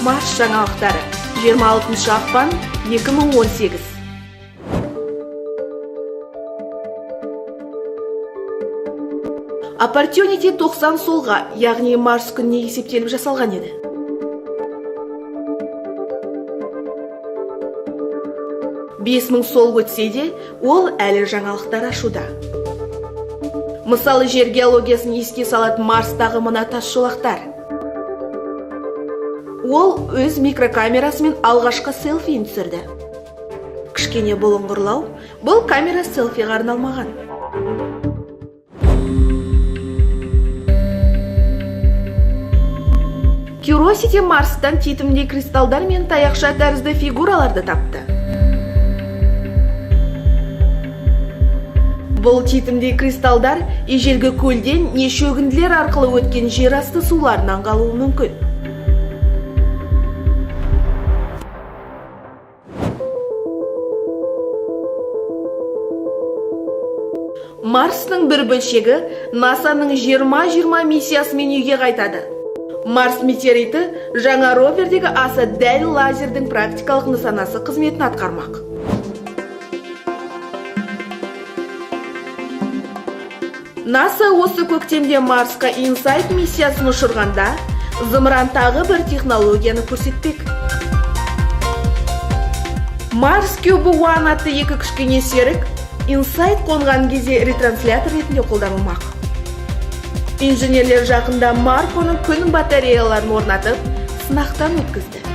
Марс жаңалықтары 26 ақпан 2018. Opportunity 90 солға, яғни Марс күніне есептеліп жасалған еді. $5000 сол өтсе де, ол әлі жаңалықтар ашуда. Мысалы, жер геологиясын еске салатын Марстағы мына тас жолақтар. Ол өз микрокамерасымен алғашқы селфиін түсірді. Кішкене бұлыңғырлау, бұл камера селфиға арналмаған. Curiosity Марстан титімдей кристалдар мен таяқша тәрізді фигураларды тапты. Бұл титімдей кристалдар ежелгі көлден не шөгінділер арқылы өткен жер асты суларынан қалуы мүмкін. Марстың бір бөлшегі НАСАның 2020 миссиясымен үйге қайтады. Марс метеориті жаңа ровердегі аса дәл лазердің практикалық нысанасы қызметін атқармақ. НАСА осы көктемде Марсқа InSight миссиясын ұшырғанда, зымыран тағы бір технологияны көрсетпек. Марс Cube One атты екі кішкене серік InSight қонған кезде ретранслятор ретінде қолданылмақ. Инженерлер жақында Марконың күн батареяларын орнатып, сынақтан өткізді.